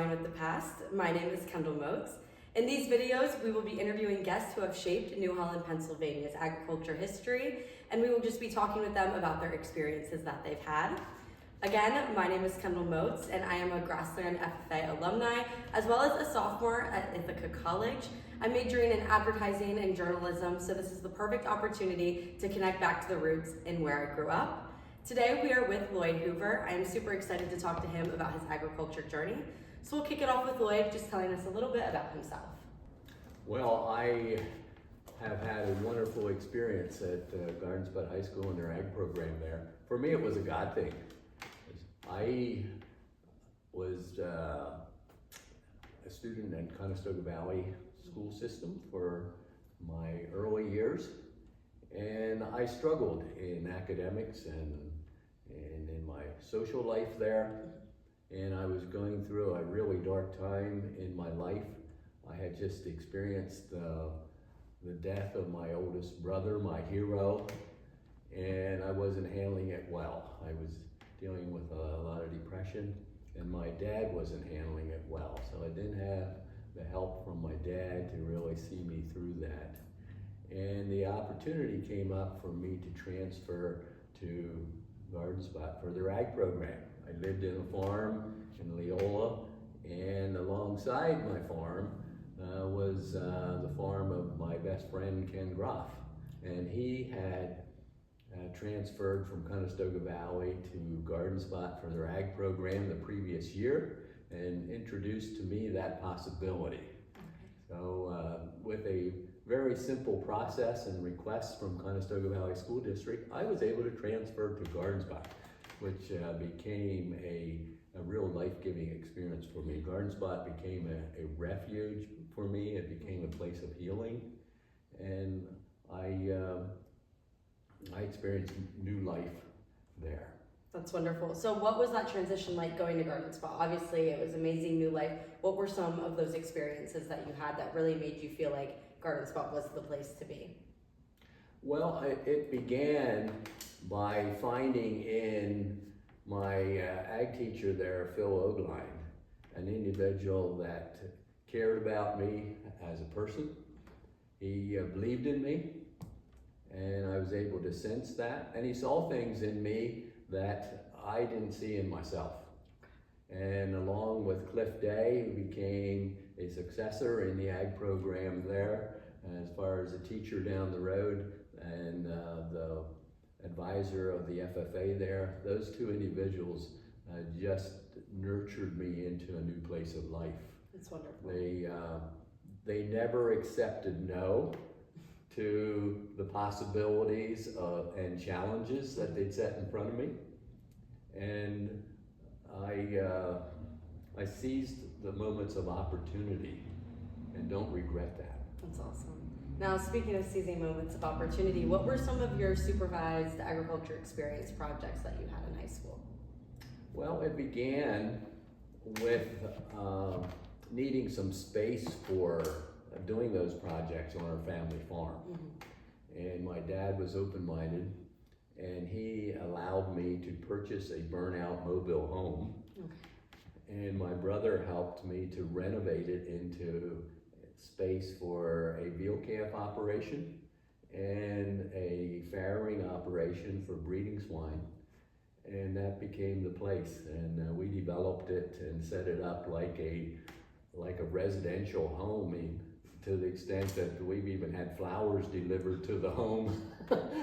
Plowing with the Past. My name is Kendall Motes. In these videos, we will be interviewing guests who have shaped New Holland, Pennsylvania's agriculture history, and we will just be talking with them about their experiences that they've had. Again, my name is Kendall Motes, and I am a Grassland FFA alumni, as well as a sophomore at Ithaca College. I'm majoring in advertising and journalism, so this is the perfect opportunity to connect back to the roots in where I grew up. Today we are with Lloyd Hoover. I am super excited to talk to him about his agriculture journey. So we'll kick it off with Lloyd just telling us a little bit about himself. Well, I have had a wonderful experience at Gardens Spot High School and their ag program there. For me, it was a God thing. I was a student in Conestoga Valley school system for my early years, and I struggled in academics and in my social life there, and I was going through a really dark time in my life. I had just experienced the death of my oldest brother, my hero, and I wasn't handling it well. I was dealing with a lot of depression, and my dad wasn't handling it well, so I didn't have the help from my dad to really see me through that. And the opportunity came up for me to transfer to Garden Spot for their ag program. I lived in a farm in Leola, and alongside my farm was the farm of my best friend Ken Groff, and he had transferred from Conestoga Valley to Garden Spot for their ag program the previous year and introduced to me that possibility. So with a very simple process and request from Conestoga Valley School District, I was able to transfer to Garden Spot, which became a real life-giving experience for me. Garden Spot became a refuge for me. It became a place of healing, and I experienced new life there. That's wonderful. So what was that transition like going to Garden Spot? Obviously it was amazing, new life. What were some of those experiences that you had that really made you feel like Garden Spot was the place to be? Well, it began by finding in my ag teacher there, Phil Ogline, an individual that cared about me as a person. He believed in me, and I was able to sense that, and he saw things in me that I didn't see in myself. And along with Cliff Day, he became a successor in the ag program there, as far as a teacher down the road and the advisor of the FFA there. Those two individuals just nurtured me into a new place of life. That's wonderful. They never accepted no to the possibilities and challenges that they'd set in front of me, and I seized the moments of opportunity and don't regret that. That's awesome. Now, speaking of seizing moments of opportunity, what were some of your supervised agriculture experience projects that you had in high school? Well, it began with needing some space for doing those projects on our family farm. Mm-hmm. And my dad was open-minded, and he allowed me to purchase a burnout mobile home. Okay. And my brother helped me to renovate it into space for a veal calf operation and a farrowing operation for breeding swine. And that became the place, and we developed it and set it up like a residential home, to the extent that we've even had flowers delivered to the home,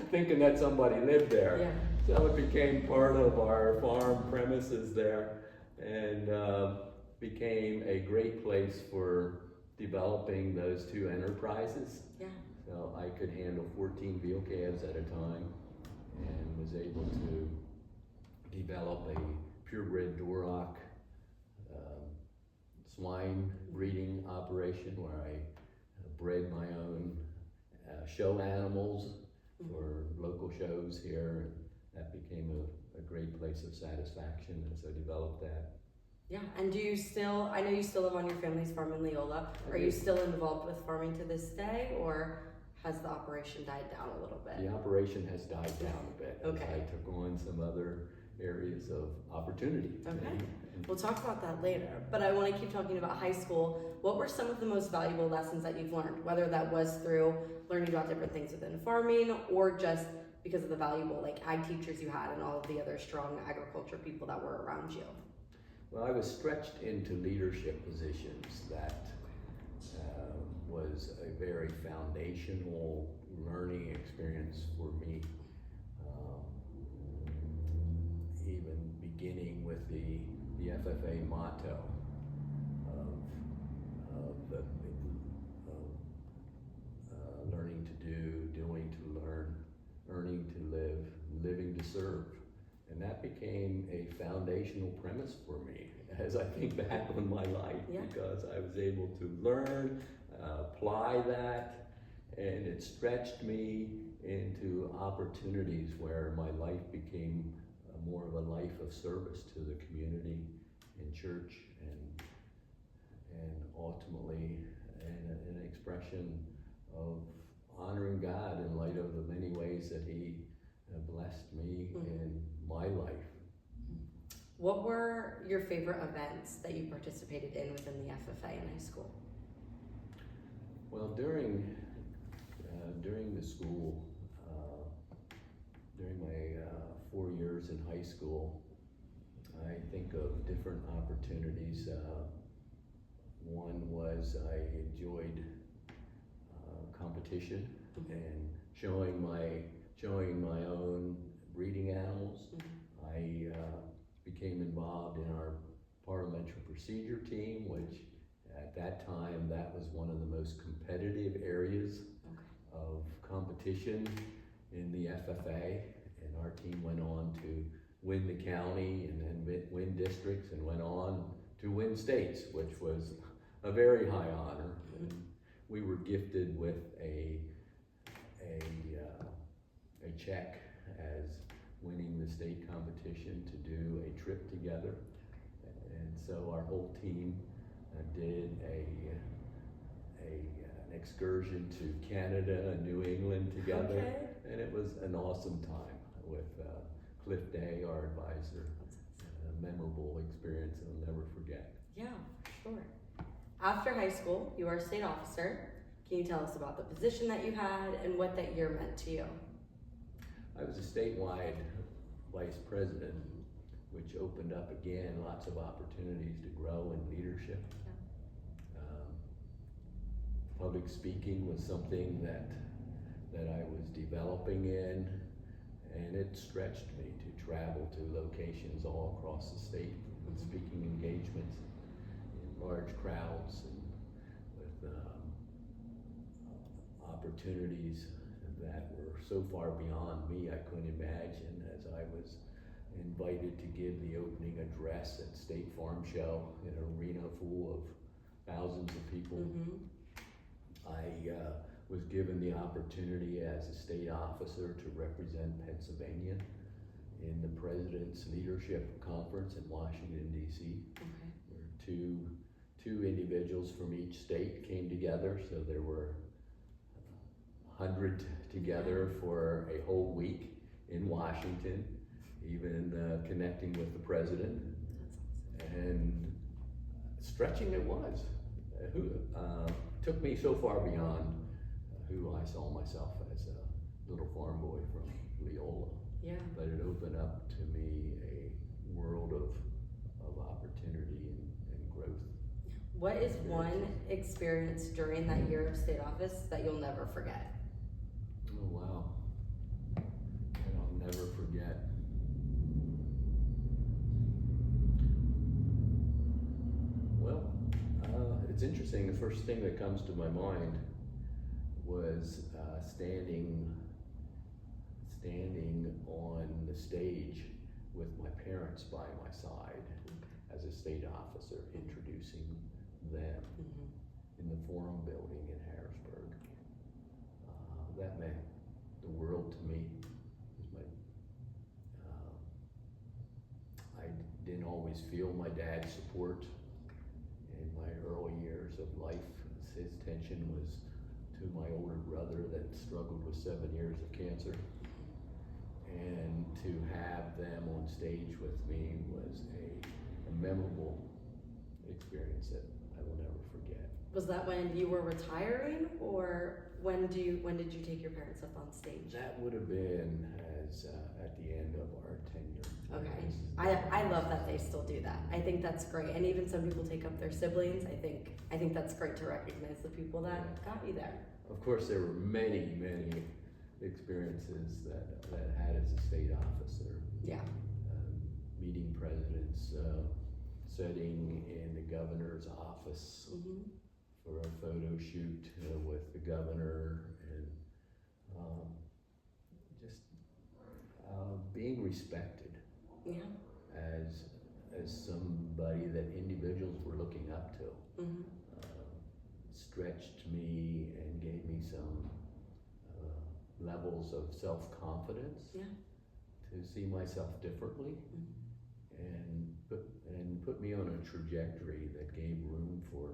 thinking that somebody lived there. Yeah. So it became part of our farm premises there, and became a great place for developing those two enterprises. Yeah. So I could handle 14 veal calves at a time, and was able to develop a purebred Duroc swine breeding operation where I bred my own show animals for local shows here, and that became a great place of satisfaction, and so developed that. Yeah, and do you still, I know you still live on your family's farm in Leola, are you still involved with farming to this day, or has the operation died down a little bit? The operation has died down a bit. Okay. I took on some other areas of opportunity. Okay. We'll talk about that later, but I want to keep talking about high school. What were some of the most valuable lessons that you've learned, whether that was through learning about different things within farming or just because of the valuable like ag teachers you had and all of the other strong agriculture people that were around you? Well, I was stretched into leadership positions that was a very foundational learning experience for me. Even beginning with the FFA motto of learning to do, doing to learn, earning to live, living to serve. And that became a foundational premise for me as I think back on my life, because I was able to learn, apply that, and it stretched me into opportunities where my life became more of a life of service to the community and church, and ultimately an expression of honoring God in light of the many ways that He blessed me in my life. What were your favorite events that you participated in within the FFA in high school? Well, during the school, during my 4 years in high school, I think of different opportunities. One was I enjoyed competition and showing my own breeding animals. I became involved in our parliamentary procedure team, which at that time, that was one of the most competitive areas of competition in the FFA, and our team went on to win the county and then win districts and went on to win states, which was a very high honor. And we were gifted with a check as winning the state competition to do a trip together. And so our whole team did an excursion to Canada and New England together, and it was an awesome time with Cliff Day, our advisor. A memorable experience I'll never forget. Yeah, for sure. After high school, you are a state officer. Can you tell us about the position that you had and what that year meant to you? I was a statewide vice president, which opened up again lots of opportunities to grow in leadership. Public speaking was something that I was developing in, and it stretched me to travel to locations all across the state with speaking engagements in large crowds and with opportunities that were so far beyond me I couldn't imagine, as I was invited to give the opening address at State Farm Show in an arena full of thousands of people. I was given the opportunity as a state officer to represent Pennsylvania in the President's Leadership Conference in Washington, D.C. Where two individuals from each state came together, so there were 100 together for a whole week in Washington, even connecting with the president. And stretching it was. Took me so far beyond who I saw myself as a little farm boy from Leola. But it opened up to me a world of opportunity and growth. What is one experience during that year of state office that you'll never forget? Oh, wow. And I'll never forget. Well, it's interesting. The first thing that comes to my mind was standing on the stage with my parents by my side as a state officer, introducing them in the Forum building in Harrisburg. That meant the world to me. I didn't always feel my dad's support in my early years of life. His attention was to my older brother that struggled with 7 years of cancer. And to have them on stage with me was a memorable experience that I will never forget. Was that when you were retiring, or when did you take your parents up on stage? That would have been at the end of our tenure. Okay. I love that they still do that. I think that's great. And even some people take up their siblings. I think that's great to recognize the people that got you there. Of course, there were many, many experiences that I had as a state officer. Yeah. Meeting presidents, sitting in the governor's office for a photo shoot with the governor, and just being respected as somebody that individuals were looking up to. Stretched me and gave me some levels of self-confidence to see myself differently, and put me on a trajectory that gave room for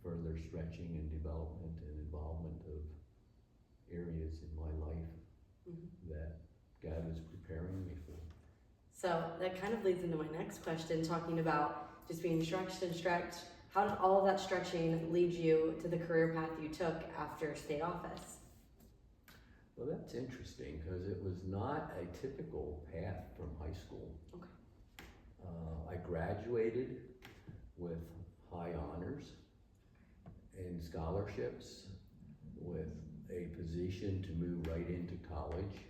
further stretching and development and involvement of areas in my life that God was preparing me for. So that kind of leads into my next question, talking about just being stretched and stretched. How did all of that stretching lead you to the career path you took after state office? Well, that's interesting, because it was not a typical path from high school. Okay. I graduated with high honors and scholarships, with a position to move right into college.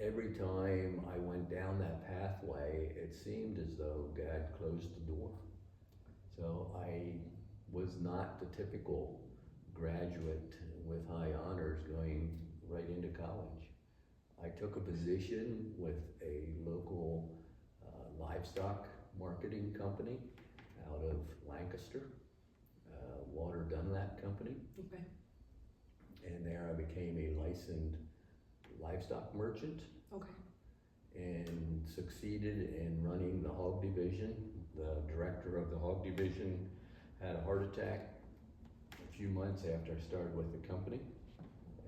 Every time I went down that pathway, it seemed as though God closed the door. So I was not the typical graduate with high honors going right into college. I took a position with a local livestock marketing company out of Lancaster, Water Dunlap Company. Okay. And there I became a licensed livestock merchant. Okay. And succeeded in running the hog division. The director of the hog division had a heart attack a few months after I started with the company,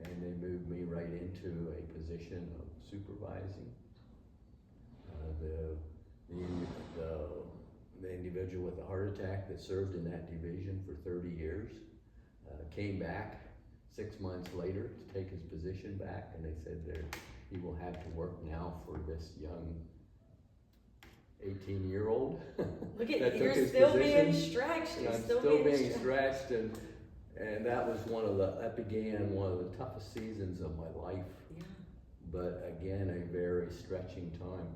and they moved me right into a position of supervising. The individual with the heart attack that served in that division for 30 years came back 6 months later to take his position back, and they said he will have to work now for this young 18-year-old. Look at you're still being stretched. I'm still being stretched, and that began one of the toughest seasons of my life. Yeah. But again, a very stretching time,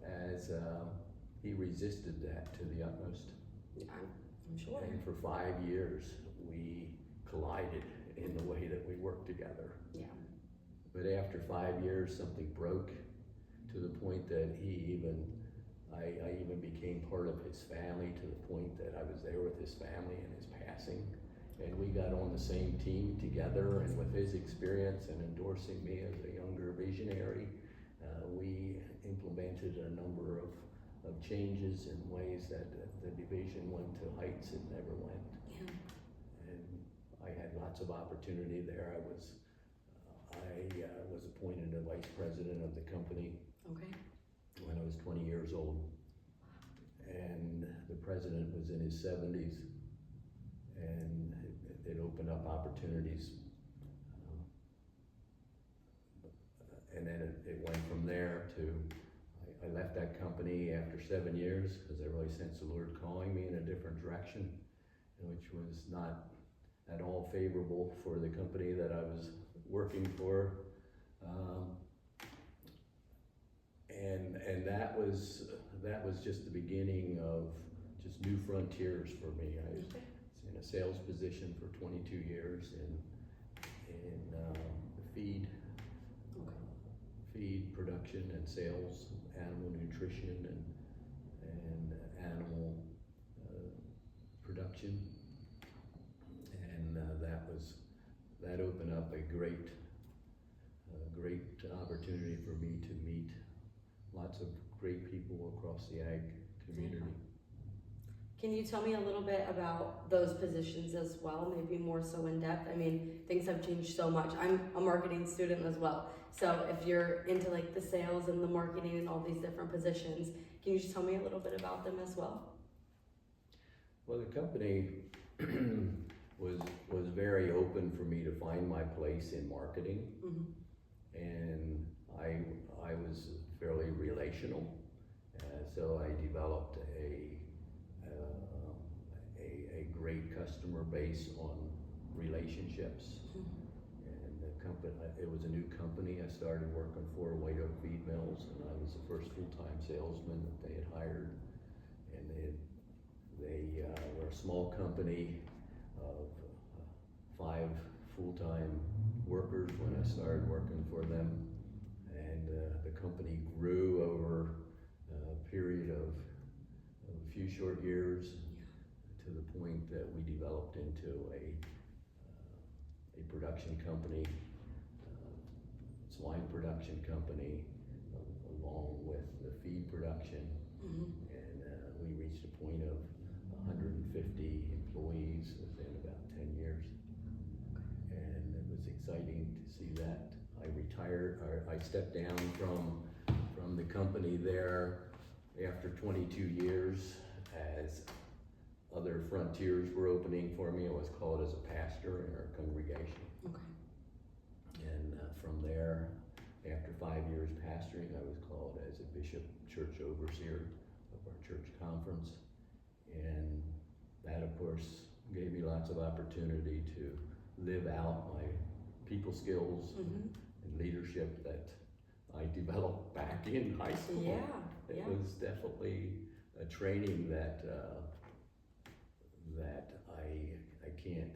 as he resisted that to the utmost. Yeah, I'm sure. And for 5 years, we collided in the way that we worked together. Yeah. But after 5 years, something broke to the point that I even became part of his family, to the point that I was there with his family in his passing. And we got on the same team together, and with his experience and endorsing me as a younger visionary, we implemented a number of changes in ways that the division went to heights it never went. Yeah. And I had lots of opportunity there. I was appointed a vice president of the company when I was 20 years old, and the president was in his 70s, and it opened up opportunities, and then it went from there to, I left that company after 7 years because I really sensed the Lord calling me in a different direction, which was not at all favorable for the company that I was working for. And that was just the beginning of just new frontiers for me. I was in a sales position for 22 years in feed production and sales, animal nutrition and animal production, and that opened up a great opportunity for me to meet lots of great people across the ag community. Can you tell me a little bit about those positions as well, maybe more so in depth? I mean, things have changed so much. I'm a marketing student as well. So if you're into like the sales and the marketing and all these different positions, can you just tell me a little bit about them as well? Well, the company was very open for me to find my place in marketing, and I was fairly relational, so I developed a great customer base on relationships. And the company, it was a new company I started working for, White Oak Feed Mills, and I was the first full-time salesman that they had hired. And they were a small company of 5 full-time workers when I started working for them. And the company grew over a period of a few short years, to the point that we developed into a production company, swine production company, along with the feed production. And we reached a point of 150 employees within about 10 years. And it was exciting to see that. I stepped down from the company there after 22 years, as other frontiers were opening for me. I was called as a pastor in our congregation. And from there, after 5 years pastoring, I was called as a bishop, church overseer of our church conference. And that, of course, gave me lots of opportunity to live out my people skills and leadership that I developed back in high school. It was definitely a training that I can't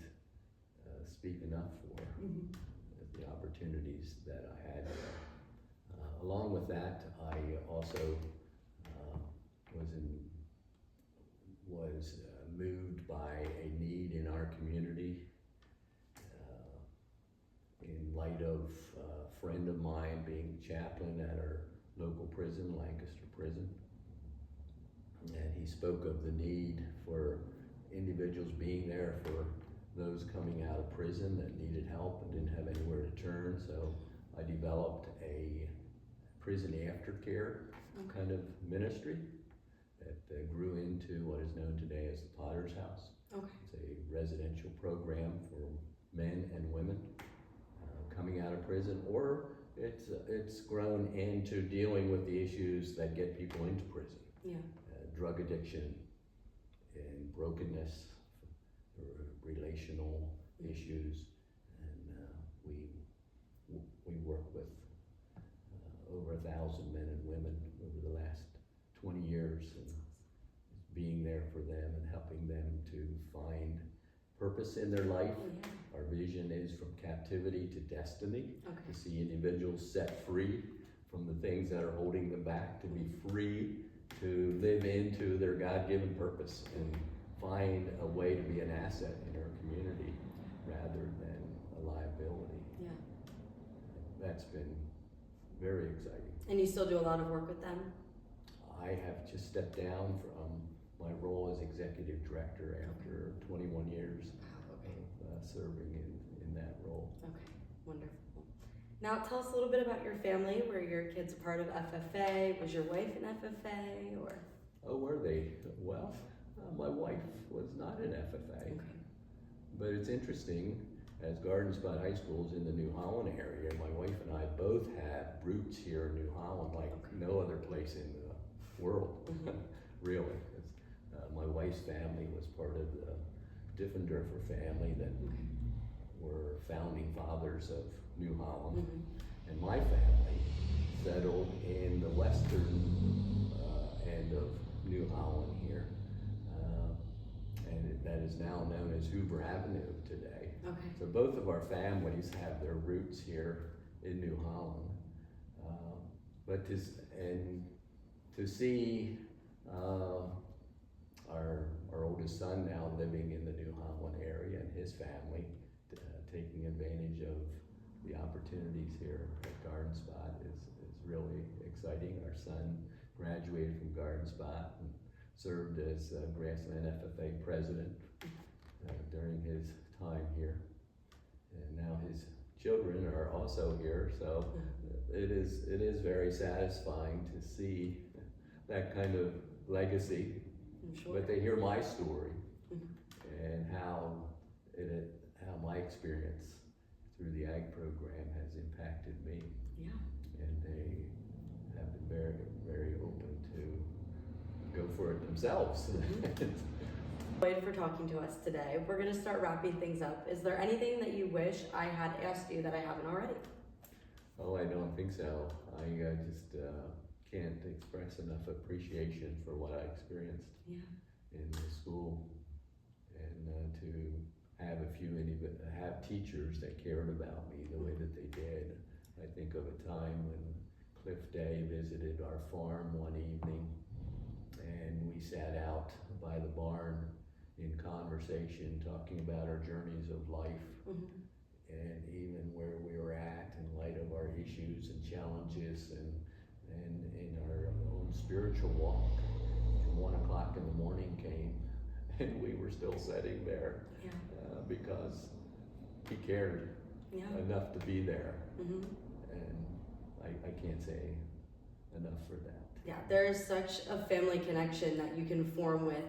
speak enough for, the opportunities that I had there. Along with that, I also was moved by a need in our community, in light of a friend of mine being chaplain at our local prison, Lancaster Prison. And he spoke of the need for individuals being there for those coming out of prison that needed help and didn't have anywhere to turn. So I developed a prison aftercare kind of ministry that grew into what is known today as the Potter's House. It's a residential program for men and women coming out of prison, or it's grown into dealing with the issues that get people into prison. Drug addiction and brokenness, relational issues, and we work with over 1,000 men and women over the last 20 years, and being there for them and helping them to find purpose in their life. Our vision is from captivity to destiny, to see individuals set free from the things that are holding them back, to be free to live into their God-given purpose and find a way to be an asset in our community rather than a liability. That's been very exciting. And you still do a lot of work with them? I have just stepped down from my role as executive director after 21 years of serving in that role. Wonderful. Now tell us a little bit about your family. Were your kids a part of FFA? Was your wife an FFA, or? Oh, were they? Well, my wife was not an FFA. But it's interesting, as Garden Spot High School is in the New Holland area, my wife and I both have roots here in New Holland like no other place in the world, really. My wife's family was part of the Diffenderfer family that were founding fathers of New Holland. And my family settled in the western end of New Holland here. And that is now known as Hoover Avenue today. So both of our families have their roots here in New Holland. But to see our oldest son now living in the New Holland area and his family taking advantage of the opportunities here at Garden Spot is really exciting. Our son graduated from Garden Spot and served as Grassland FFA president during his time here. And now his children are also here, so it is very satisfying to see that kind of legacy. I'm sure. But they hear my story and how my experience through the ag program has impacted me. Yeah. And they have been very, very open to go for it themselves. Lloyd, for talking to us today. We're going to start wrapping things up. Is there anything that you wish I had asked you that I haven't already? Oh, I don't think so. I just can't express enough appreciation for what I experienced in the school, and to have teachers that cared about me the way that they did. I think of a time when Cliff Day visited our farm one evening, and we sat out by the barn in conversation, talking about our journeys of life, and even where we were at in light of our issues and challenges, and in our own spiritual walk. And 1 o'clock in the morning came, and we were still sitting there because he cared enough to be there, and I can't say enough for that. Yeah, there is such a family connection that you can form with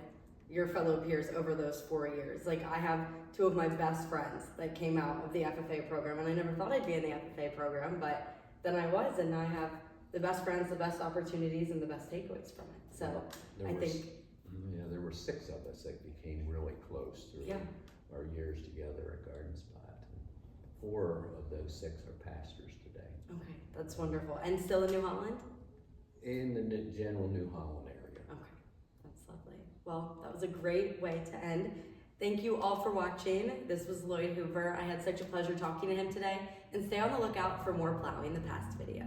your fellow peers over those 4 years. Like, I have two of my best friends that came out of the FFA program, and I never thought I'd be in the FFA program, but then I was, and I have the best friends, the best opportunities, and the best takeaways from it. So there were 6 of us that became really close through our years together at Garden Spot. 4 of those 6 are pastors today. Okay, that's wonderful. And still in New Holland? In the general New Holland area. Okay, that's lovely. Well, that was a great way to end. Thank you all for watching. This was Lloyd Hoover. I had such a pleasure talking to him today. And stay on the lookout for more Plowing the Past videos.